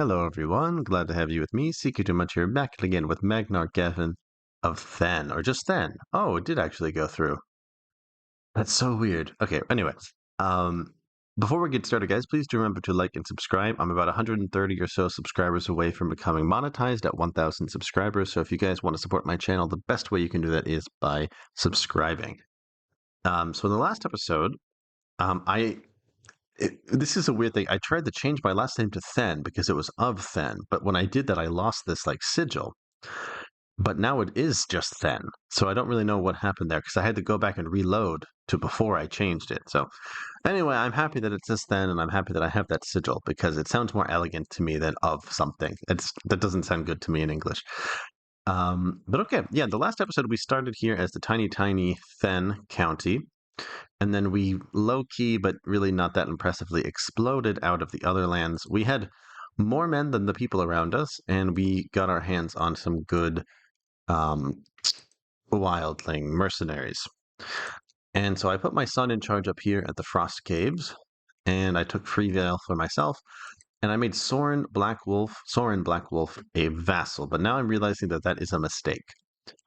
Hello, everyone. Glad to have you with me. Seeker too much here, back again with Magnar Gavin of Thenn, or just Thenn. Oh, it did actually go through. That's so weird. Okay, anyway, um, before we get started, guys, please do remember to like and subscribe. I'm about 130 or so subscribers away from becoming monetized at 1,000 subscribers. So if you guys want to support my channel, the best way you can do that is by subscribing. So in the last episode, I this is a weird thing. I tried to change my last name to Thenn because it was of Thenn, but when I did that, I lost this like sigil. But now it is just Thenn, so I don't really know what happened there because I had to go back and reload to before I changed it. So anyway, I'm happy that it says Thenn, and I'm happy that I have that sigil because it sounds more elegant to me than of something. That doesn't sound good to me in English. But okay, yeah. The last episode we started here as the tiny Thenn County. And then we low key, but really not that impressively, exploded out of the other lands. We had more men than the people around us, and we got our hands on some good um, wildling mercenaries. And so I put my son in charge up here at the Frost Caves, and I took Freevale for myself, and I made Soren Blackwolf a vassal. But now I'm realizing that that is a mistake.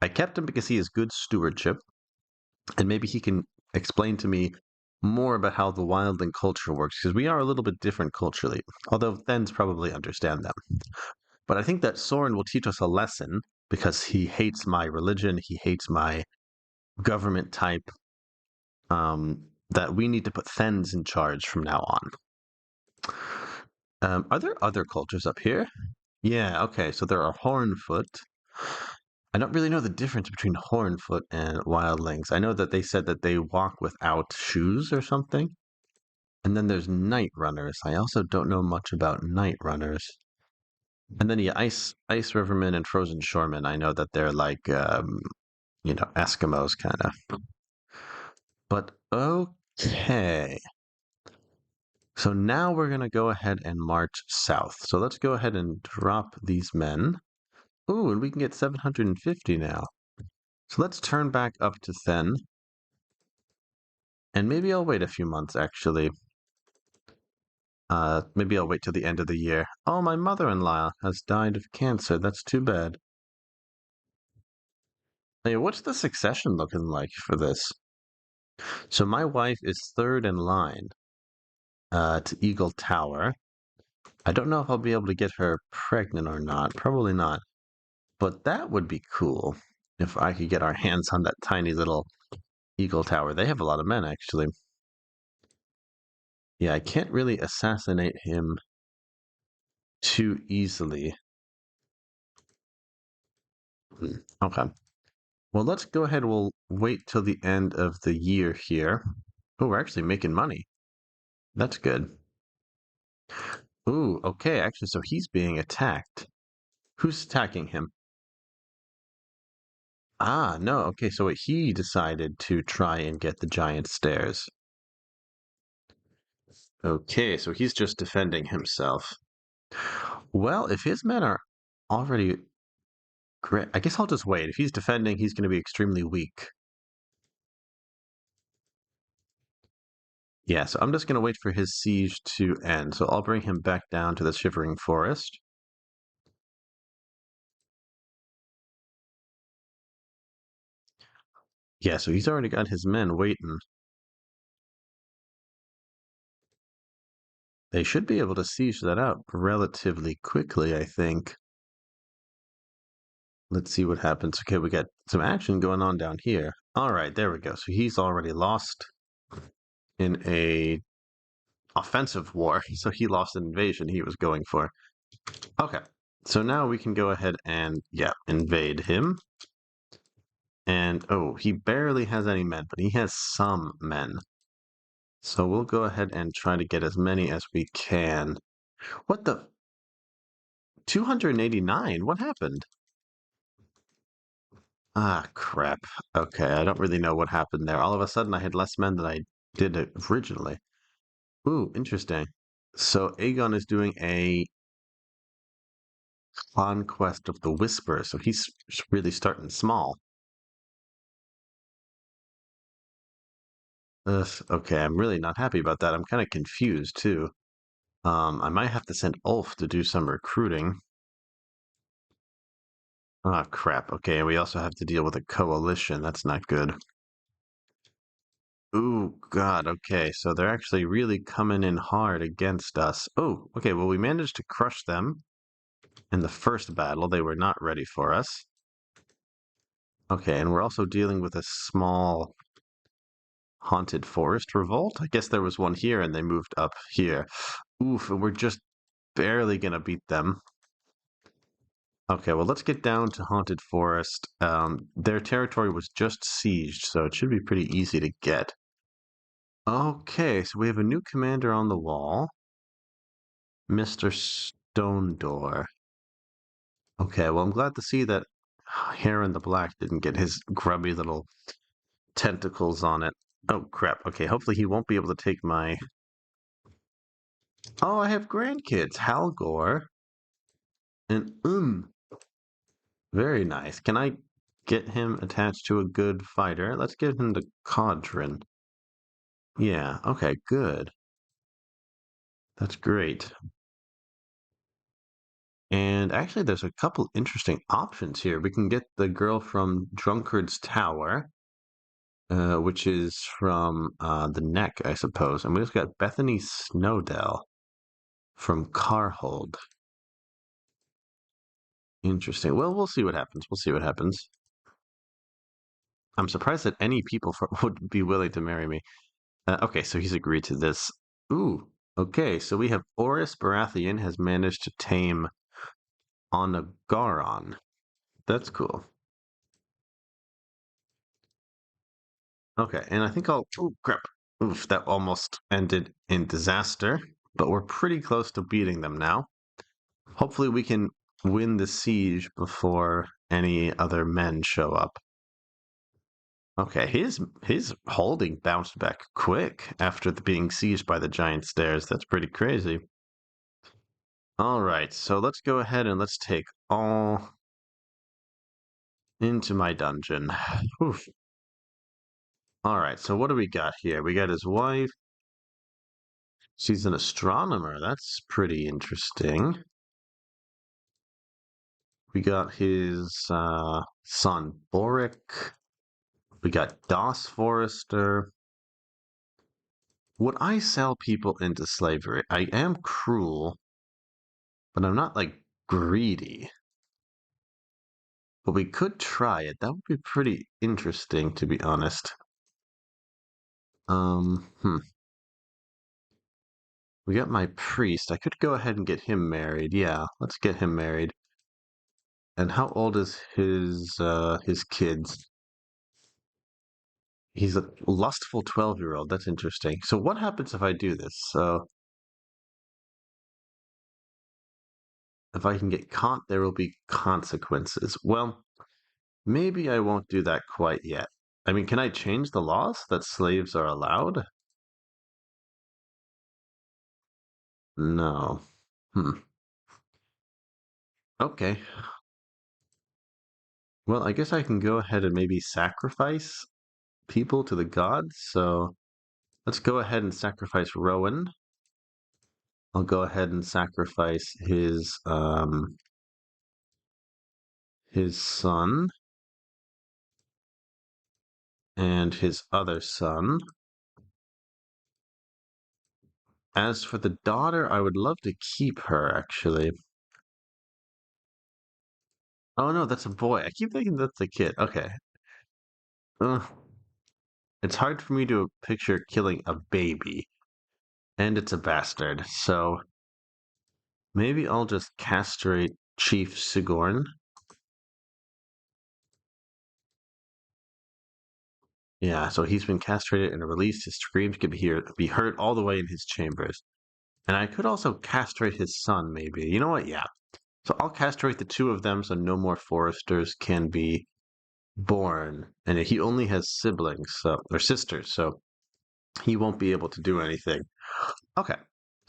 I kept him because he has good stewardship, and maybe he can explain to me more about how the wildling culture works, because we are a little bit different culturally, although Thens probably understand them. But I think that Soren will teach us a lesson because he hates my religion, he hates my government type, that we need to put Thens in charge from now on. Are there other cultures up here? Yeah, okay, so there are Hornfoot. I don't really know the difference between Hornfoot and Wildlings. I know that they said that they walk without shoes or something. And then there's Night Runners. I also don't know much about Night Runners. And then yeah, Ice Rivermen and Frozen Shoremen. I know that they're like Eskimos kind of. But okay. So now we're gonna go ahead and march south. So let's go ahead and drop these men. Ooh, and we can get 750 now. So let's turn back up to Thenn. And maybe I'll wait a few months actually. Maybe I'll wait till the end of the year. Oh, my mother-in-law has died of cancer. That's too bad. Hey, what's the succession looking like for this? So my wife is third in line to Eagle Tower. I don't know if I'll be able to get her pregnant or not. Probably not. But that would be cool if I could get our hands on that tiny little Eagle Tower. They have a lot of men, actually. Yeah, I can't really assassinate him too easily. Okay. Well, let's go ahead. We'll wait till the end of the year here. Oh, we're actually making money. That's good. Ooh, okay. Actually, so he's being attacked. Who's attacking him? Ah, no. Okay, so he decided to try and get the giant stairs. Okay, so he's just defending himself. Well, if his men are already great, I guess I'll just wait. If he's defending, he's going to be extremely weak. Yeah, so I'm just going to wait for his siege to end. So I'll bring him back down to the Shivering Forest. Yeah, so he's already got his men waiting. They should be able to siege that out relatively quickly, I think. Let's see what happens. Okay, we got some action going on down here. All right, there we go. So he's already lost in a offensive war. So he lost an invasion he was going for. Okay, so now we can go ahead and, yeah, invade him. And, oh, he barely has any men, but he has some men. So we'll go ahead and try to get as many as we can. What the? 289? What happened? Ah, crap. Okay, I don't really know what happened there. All of a sudden, I had less men than I did originally. Ooh, interesting. So Aegon is doing a conquest of the Whisper, so he's really starting small. Ugh, okay, I'm really not happy about that. I'm kind of confused, too. I might have to send Ulf to do some recruiting. Ah, crap. Okay, we also have to deal with a coalition. That's not good. Ooh, God. Okay, so they're actually really coming in hard against us. Oh, okay. Well, we managed to crush them in the first battle. They were not ready for us. Okay, and we're also dealing with a small haunted forest revolt. I guess there was one here and they moved up here. Oof, and we're just barely gonna beat them. Okay, well, let's get down to haunted forest. Their territory was just sieged, so it should be pretty easy to get. Okay, so we have a new commander on the wall, Mr. Stone Door. Okay, well, I'm glad to see that Hair in the Black didn't get his grubby little tentacles on it. Oh, crap. Okay, hopefully he won't be able to take my... Oh, I have grandkids. Halgor and very nice. Can I get him attached to a good fighter? Let's get him to Codrin. Yeah, okay, good. That's great. And actually, there's a couple interesting options here. We can get the girl from Drunkard's Tower, which is from the Neck, I suppose. And we just got Bethany Snowdell from Carhold. Interesting. Well, we'll see what happens. We'll see what happens. I'm surprised that any people would be willing to marry me. Okay, so he's agreed to this. Ooh, okay, so we have Oris Baratheon has managed to tame Onagaron. That's cool. Okay, and I think I'll. Oh, crap. Oof, that almost ended in disaster, but we're pretty close to beating them now. Hopefully, we can win the siege before any other men show up. Okay, his holding bounced back quick after being sieged by the giant stairs. That's pretty crazy. All right, so let's go ahead and let's take all into my dungeon. Oof. All right, so what do we got here? We got his wife. She's an astronomer. That's pretty interesting. We got his son Boric. We got Doss Forrester. Would I sell people into slavery? I am cruel, but I'm not like greedy. But we could try it. That would be pretty interesting, to be honest. Hmm. We got my priest. I could go ahead and get him married. Yeah, let's get him married. And how old is his kids? He's a lustful 12-year-old. That's interesting. So what happens if I do this? So if I can get caught, there will be consequences. Well, maybe I won't do that quite yet. I mean, can I change the laws that slaves are allowed? No. Hmm. Okay. Well, I guess I can go ahead and maybe sacrifice people to the gods. So let's go ahead and sacrifice Rowan. I'll go ahead and sacrifice his son and his other son. As for the daughter, I would love to keep her actually. Oh no, that's a boy. I keep thinking that's a kid. Okay. Ugh. It's hard for me to picture killing a baby, and it's a bastard. So maybe I'll just castrate Chief Sigorn. Yeah, so he's been castrated and released. His screams can be heard all the way in his chambers. And I could also castrate his son, maybe. You know what? Yeah. So I'll castrate the two of them so no more foresters can be born. And he only has siblings, so or sisters, so he won't be able to do anything. Okay.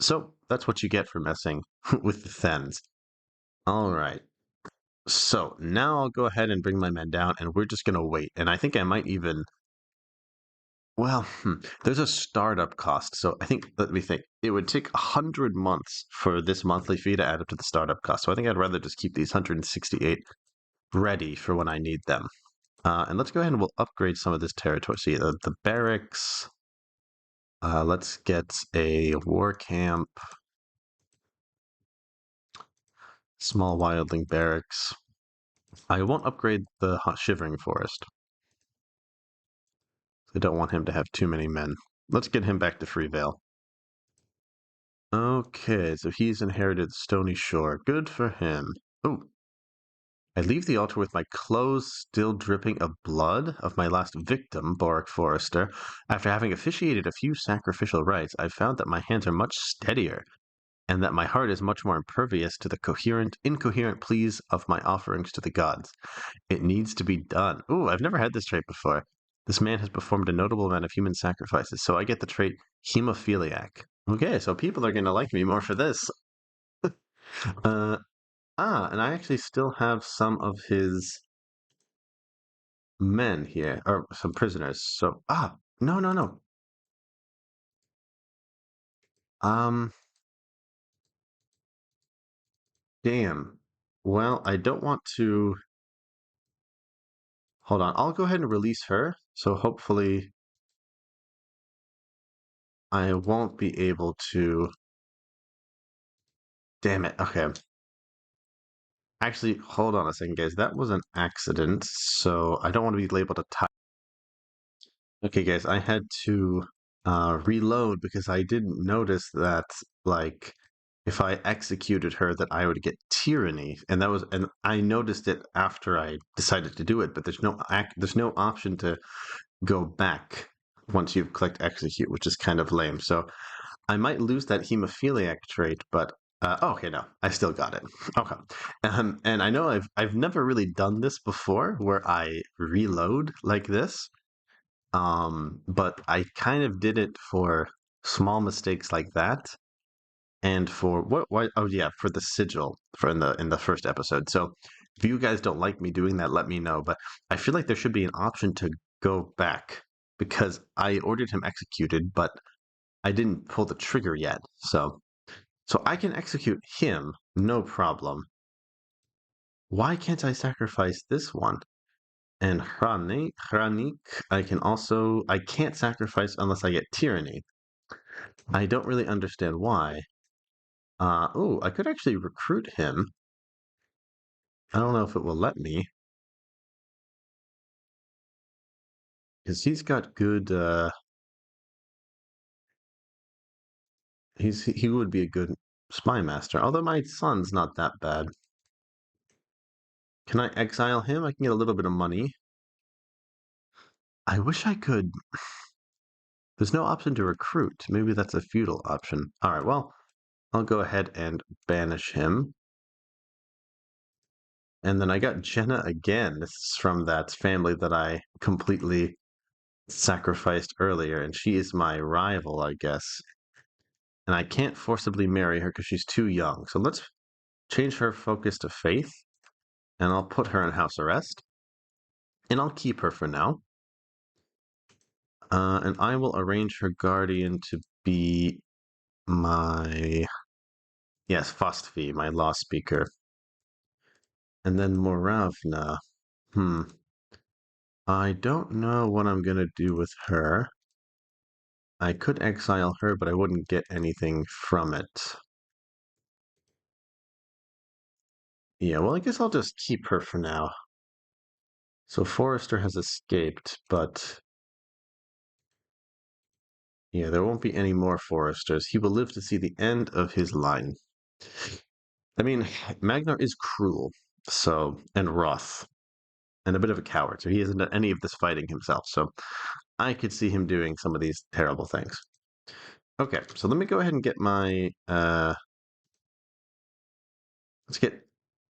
So that's what you get for messing with the Thenns. All right. So now I'll go ahead and bring my men down and we're just gonna wait. And I think I might even Well, there's a startup cost. So I think, let me think. It would take 100 months for this monthly fee to add up to the startup cost. So I think I'd rather just keep these 168 ready for when I need them. And let's go ahead and we'll upgrade some of this territory. So yeah, the barracks. Let's get a war camp, small wildling barracks. I won't upgrade the shivering forest. I don't want him to have too many men. Let's get him back to Freevale. Okay, so he's inherited Stony Shore. Good for him. Oh, I leave the altar with my clothes still dripping of blood of my last victim, Boric Forrester. After having officiated a few sacrificial rites, I've found that my hands are much steadier, and that my heart is much more impervious to the incoherent pleas of my offerings to the gods. It needs to be done. Ooh, I've never had this trait before. This man has performed a notable amount of human sacrifices, so I get the trait hemophiliac. Okay, so people are going to like me more for this. Uh, and I actually still have some of his men here, or some prisoners. So, no, no, no. Um, damn. Well, I don't want to. Hold on. I'll go ahead and release her. So hopefully I won't be able to. Damn it. Okay. Actually, hold on a second, guys. That was an accident. So I don't want to be labeled a tie. Okay, guys. I had to reload because I didn't notice that, like, if I executed her, that I would get tyranny, and I noticed it after I decided to do it. But there's no option to go back once you've clicked execute, which is kind of lame. So I might lose that hemophiliac trait, but okay, no, I still got it. Okay, and I know I've never really done this before, where I reload like this. But I kind of did it for small mistakes like that, and for what? Why? Oh yeah, for the sigil for in the first episode. So if you guys don't like me doing that, let me know. But I feel like there should be an option to go back because I ordered him executed, but I didn't pull the trigger yet. So I can execute him, no problem. Why can't I sacrifice this one? And Hranik, I can't sacrifice unless I get tyranny. I don't really understand why. I could actually recruit him. I don't know if it will let me. Because he's got good, he would be a good spy master. Although my son's not that bad. Can I exile him? I can get a little bit of money. I wish I could. There's no option to recruit. Maybe that's a feudal option. All right, well, I'll go ahead and banish him. And then I got Jenna again. This is from that family that I completely sacrificed earlier, and she is my rival, I guess. And I can't forcibly marry her because she's too young. So let's change her focus to faith, and I'll put her in house arrest. And I'll keep her for now. And I will arrange her guardian to be my, yes, Fostfi, my law speaker. And then Moravna. Hmm. I don't know what I'm going to do with her. I could exile her, but I wouldn't get anything from it. Yeah, well, I guess I'll just keep her for now. So Forrester has escaped, but yeah, there won't be any more Forresters. He will live to see the end of his line. I mean, Magnar is cruel, and rough, and a bit of a coward, so he hasn't done any of this fighting himself. So I could see him doing some of these terrible things. Okay, so let me go ahead and get my let's get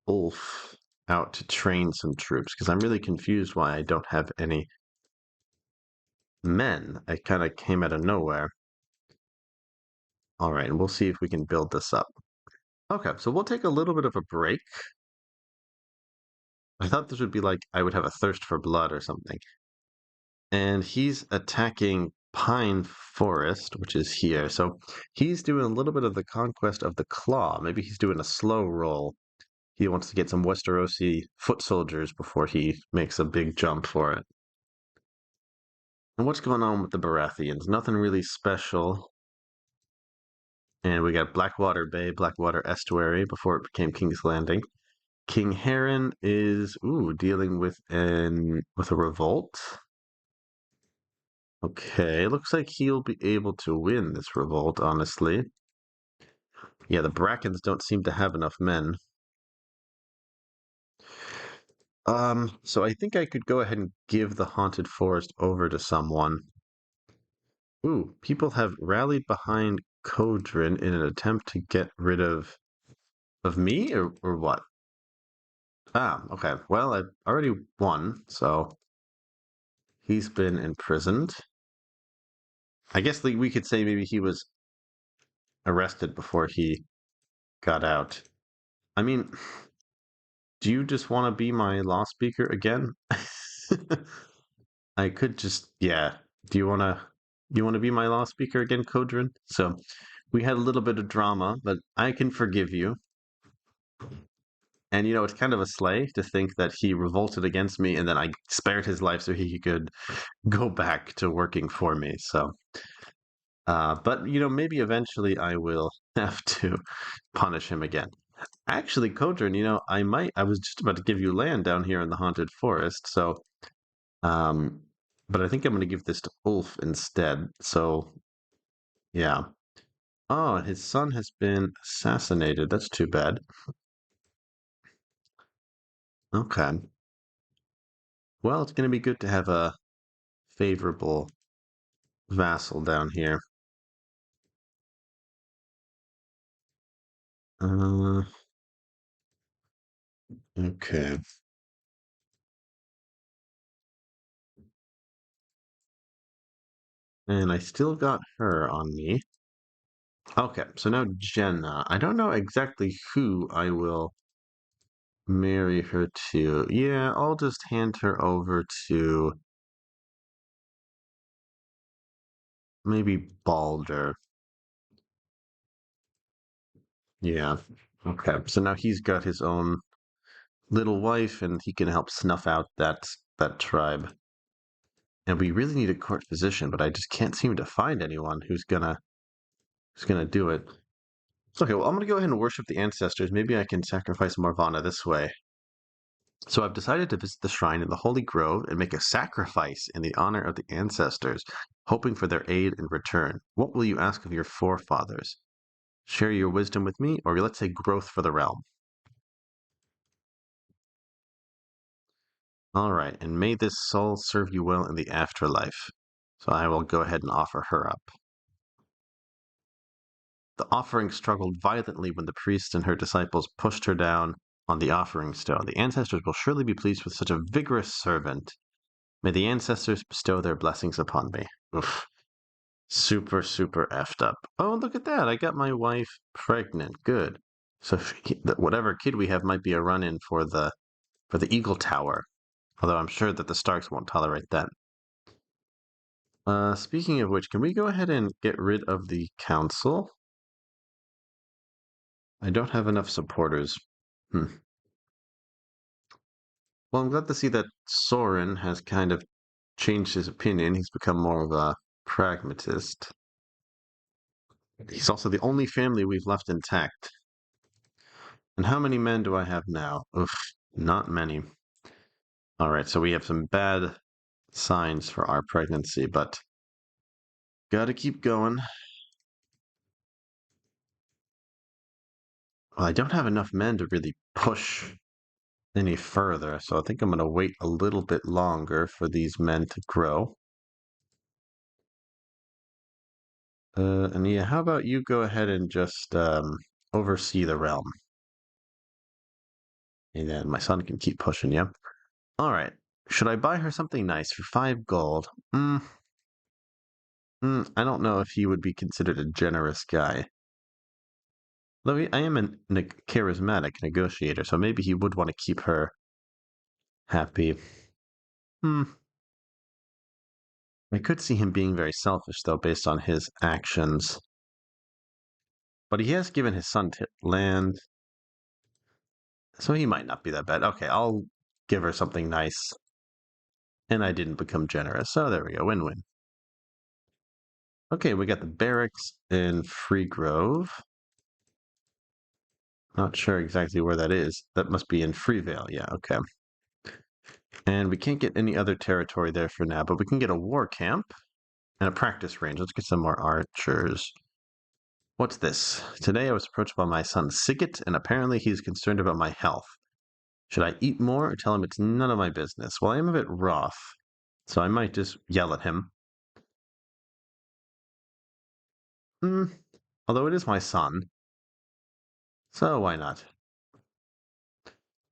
Ulf out to train some troops because I'm really confused why I don't have any men. I kind of came out of nowhere. All right, and we'll see if we can build this up. Okay, so we'll take a little bit of a break. I thought this would be like I would have a thirst for blood or something. And he's attacking pine forest, which is here. So he's doing a little bit of the conquest of the claw. Maybe he's doing a slow roll. He wants to get some Westerosi foot soldiers before he makes a big jump for it. And what's going on with the Baratheons? Nothing really special. And we got Blackwater Bay, Blackwater Estuary before it became King's Landing. King Heron is dealing with a revolt. Okay, looks like he'll be able to win this revolt, honestly. Yeah, the Brackens don't seem to have enough men. So I think I could go ahead and give the Haunted Forest over to someone. Ooh, people have rallied behind Kodrin in an attempt to get rid of me or what? Ah, okay. Well, I've already won, so he's been imprisoned. I guess we could say maybe he was arrested before he got out. I mean, do you just want to be my law speaker again? I could just, yeah. Do you want to be my law speaker again, Kodrin? So we had a little bit of drama, but I can forgive you. And it's kind of a slay to think that he revolted against me and then I spared his life so he could go back to working for me. So, but maybe eventually I will have to punish him again. Actually, Kodrin, I was just about to give you land down here in the haunted forest. So, um, but I think I'm going to give this to Ulf instead. So, yeah. Oh, his son has been assassinated. That's too bad. Okay. Well, it's going to be good to have a favorable vassal down here. Uh, okay. And I still got her on me. Okay, so now Jenna. I don't know exactly who I will marry her to. Yeah, I'll just hand her over to maybe Balder. Yeah. Okay, so now he's got his own little wife and he can help snuff out that tribe. And we really need a court physician, but I just can't seem to find anyone who's gonna do it. Okay, well, I'm gonna go ahead and worship the ancestors. Maybe I can sacrifice Morvana this way. So I've decided to visit the shrine in the Holy Grove and make a sacrifice in the honor of the ancestors, hoping for their aid in return. What will you ask of your forefathers? Share your wisdom with me, or let's say growth for the realm. All right, and may this soul serve you well in the afterlife. So I will go ahead and offer her up. The offering struggled violently when the priest and her disciples pushed her down on the offering stone. The ancestors will surely be pleased with such a vigorous servant. May the ancestors bestow their blessings upon me. Oof. Super, super effed up. Oh, look at that. I got my wife pregnant. Good. So whatever kid we have might be a run-in for the Eagle Tower. Although I'm sure that the Starks won't tolerate that. Speaking of which, can we go ahead and get rid of the council? I don't have enough supporters. Hmm. Well, I'm glad to see that Soren has kind of changed his opinion. He's become more of a pragmatist. He's also the only family we've left intact. And how many men do I have now? Oof, not many. All right, so we have some bad signs for our pregnancy, but gotta keep going. Well, I don't have enough men to really push any further, so I think I'm gonna wait a little bit longer for these men to grow. And yeah, how about you go ahead and just oversee the realm? And then my son can keep pushing you. All right. Should I buy her something nice for 5 gold? I don't know if he would be considered a generous guy. Though I am a charismatic negotiator, so maybe he would want to keep her happy. Hmm. I could see him being very selfish, though, based on his actions. But he has given his son land, so he might not be that bad. Okay, I'll give her something nice. And I didn't become generous, so there we go, win-win. Okay, we got the barracks in Free Grove. Not sure exactly where that is. That must be in Freevale, yeah, okay. And we can't get any other territory there for now, but we can get a war camp and a practice range. Let's get some more archers. What's this? Today I was approached by my son Sigget, and apparently he's concerned about my health. Should I eat more or tell him it's none of my business? Well, I am a bit rough, so I might just yell at him. Hmm. Although it is my son, so why not?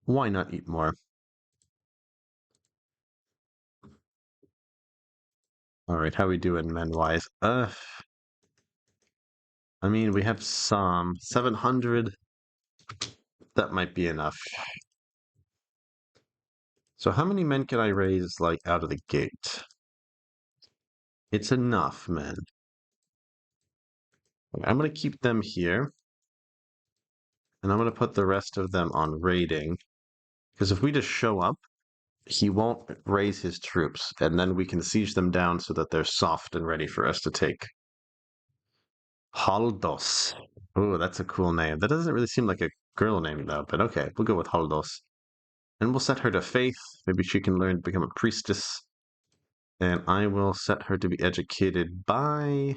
Why not eat more? All right, how we doing men-wise? I mean, we have some 700. That might be enough. So how many men can I raise, like, out of the gate? It's enough, men. I'm going to keep them here, and I'm going to put the rest of them on raiding. Because if we just show up, he won't raise his troops, and then we can siege them down so that they're soft and ready for us to take. Haldos. Oh, that's a cool name. That doesn't really seem like a girl name, though, but okay, we'll go with Haldos. And we'll set her to faith. Maybe she can learn to become a priestess. And I will set her to be educated by,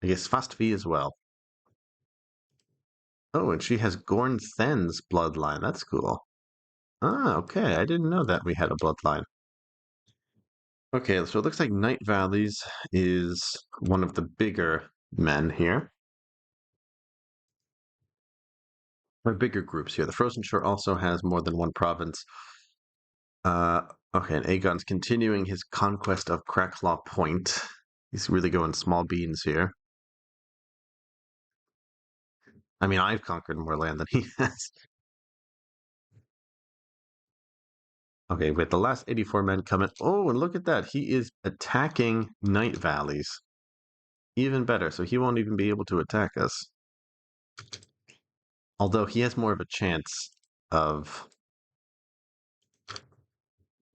I guess, Fastvi as well. Oh, and she has Gorn Thenn's bloodline. That's cool. Ah, okay. I didn't know that we had a bloodline. Okay, so it looks like Night Valleys is one of the bigger men here. Or bigger groups here. The Frozen Shore also has more than one province. Uh, okay, and Aegon's continuing his conquest of Cracklaw Point. He's really going small beans here. I mean, I've conquered more land than he has. Okay, with the last 84 men coming. Oh, and look at that. He is attacking Night Valleys. Even better, so he won't even be able to attack us. Although he has more of a chance of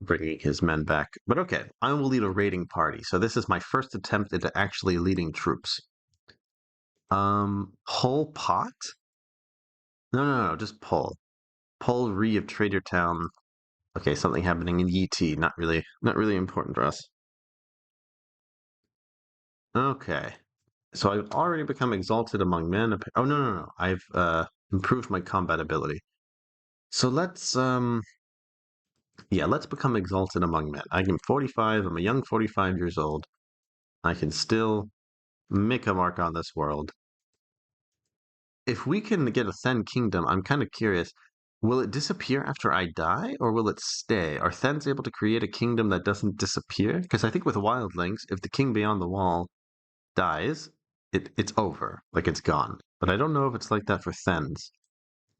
bringing his men back. But okay, I will lead a raiding party. So this is my first attempt at actually leading troops. Whole pot? No, just pull. Pull Re of Trader Town. Okay, something happening in Yee. Not really important for us. Okay. So I've already become exalted among men. Oh no. I've improved my combat ability. So let's become exalted among men. I'm 45, I'm a young 45 years old. I can still make a mark on this world. If we can get a Thenn kingdom, I'm kind of curious. Will it disappear after I die, or will it stay? Are Thenns able to create a kingdom that doesn't disappear? Because I think with Wildlings, if the king beyond the wall dies, it's over, like it's gone. But I don't know if it's like that for Thenns.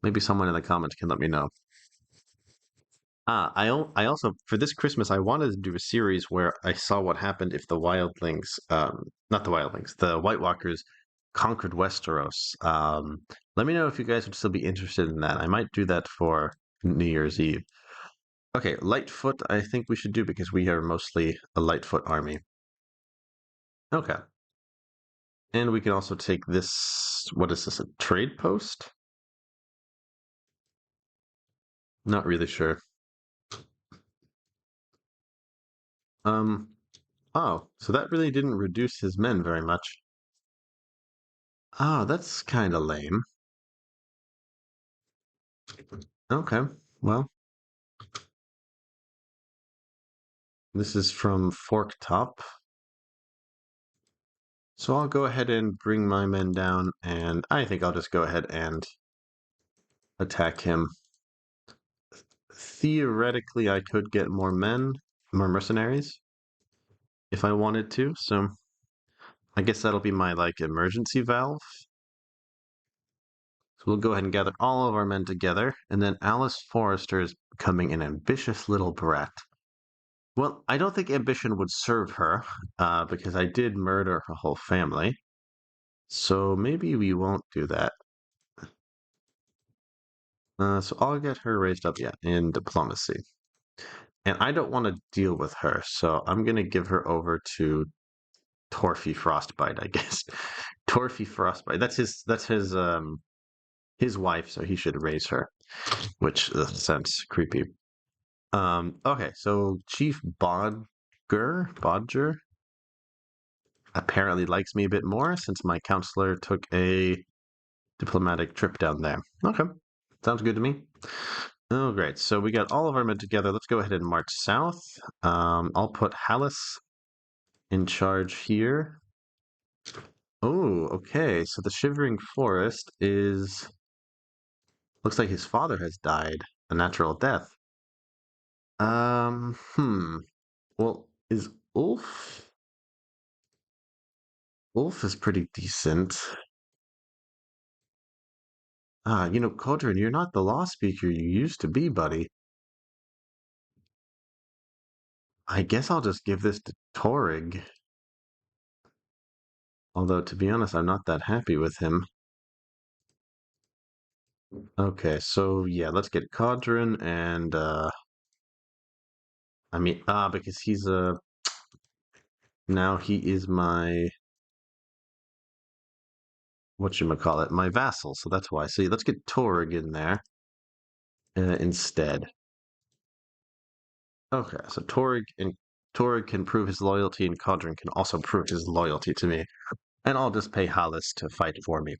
Maybe someone in the comments can let me know. I also for this Christmas I wanted to do a series where I saw what happened if the Wildlings, not the Wildlings, the White Walkers conquered Westeros. Let me know if you guys would still be interested in that. I might do that for New Year's Eve. Okay, Lightfoot, I think we should do because we are mostly a Lightfoot army. Okay. And we can also take this, what is this, a trade post? Not really sure. Um, oh, so that really didn't reduce his men very much. Oh, that's kind of lame. Okay, well, this is from Fork Top. So I'll go ahead and bring my men down, and I think I'll just go ahead and attack him. Theoretically, I could get more men, more mercenaries, if I wanted to, so I guess that'll be my, like, emergency valve. So we'll go ahead and gather all of our men together, and then Alice Forrester is becoming an ambitious little brat. Well, I don't think ambition would serve her, because I did murder her whole family. So maybe we won't do that. So I'll get her raised up, yeah, in diplomacy. And I don't want to deal with her, so I'm gonna give her over to Torfy Frostbite, I guess. Torfy Frostbite. That's his wife, so he should raise her, which sounds creepy. Okay, so Chief Bodger apparently likes me a bit more since my counselor took a diplomatic trip down there. Okay, sounds good to me. Oh, great. So we got all of our men together. Let's go ahead and march south. I'll put Hallis in charge here. Oh, okay. So the Shivering Forest is looks like his father has died a natural death. Hmm. Well, is Ulf? Ulf is pretty decent. Codrin, you're not the law speaker you used to be, buddy. I guess I'll just give this to Torig. Although, to be honest, I'm not that happy with him. Okay, so yeah, let's get Codrin and because he's a now he is my whatchamacallit, my vassal, so that's why. So let's get Torig in there instead. Okay, so Torig can prove his loyalty, and Codrin can also prove his loyalty to me. And I'll just pay Hallis to fight for me.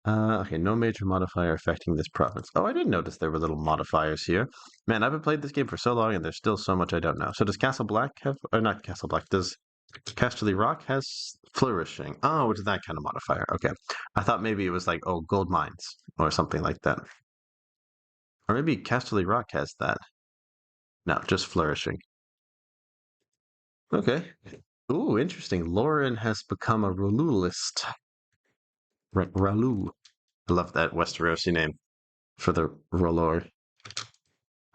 Okay, no major modifier affecting this province. Oh, I didn't notice there were little modifiers here. Man, I've been playing this game for so long, and there's still so much I don't know. So does Castle Black have, or not Castle Black, does Casterly Rock has flourishing? Oh, it's that kind of modifier. Okay. I thought maybe it was like, oh, gold mines or something like that. Or maybe Casterly Rock has that. No, just flourishing. Okay. Ooh, interesting. Lauren has become a Ralulist. Ralul. I love that Westerosi name for the R'hllor.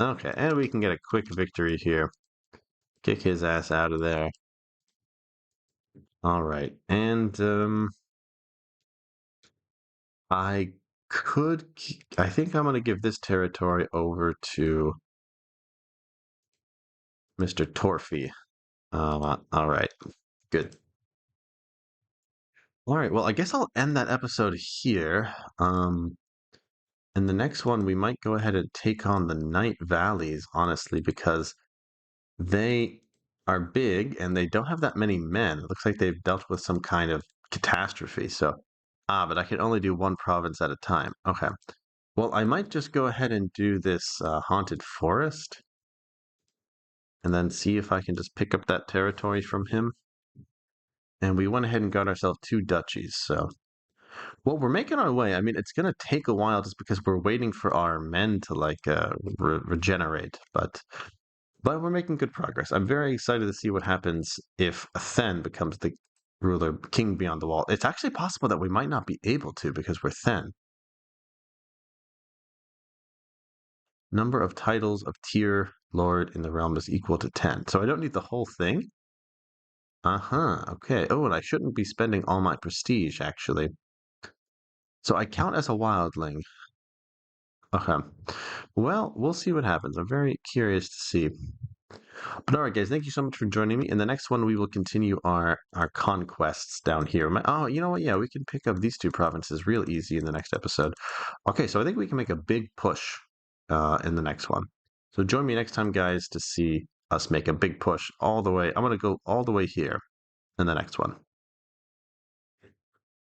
Okay, and we can get a quick victory here. Kick his ass out of there. All right, and I I think I'm going to give this territory over to Mr. Torfy. All right, good. All right, well, I guess I'll end that episode here. In the next one, we might go ahead and take on the Night Valleys, honestly, because they are big and they don't have that many men. It looks like they've dealt with some kind of catastrophe. But I can only do one province at a time. Okay. Well, I might just go ahead and do this haunted forest and then see if I can just pick up that territory from him. And we went ahead and got ourselves two duchies. So, well, we're making our way. I mean, it's going to take a while just because we're waiting for our men to regenerate. But we're making good progress. I'm very excited to see what happens if Thenn becomes the ruler, king beyond the wall. It's actually possible that we might not be able to because we're Thenn. Number of titles of tier lord in the realm is equal to 10. So I don't need the whole thing. Uh-huh. Okay. Oh, and I shouldn't be spending all my prestige, actually. So I count as a wildling. Okay. Well, we'll see what happens. I'm very curious to see. But all right, guys, thank you so much for joining me. In the next one, we will continue our conquests down here. Oh, you know what? Yeah, we can pick up these two provinces real easy in the next episode. Okay, so I think we can make a big push in the next one. So join me next time, guys, to see us make a big push all the way. I'm going to go all the way here in the next one.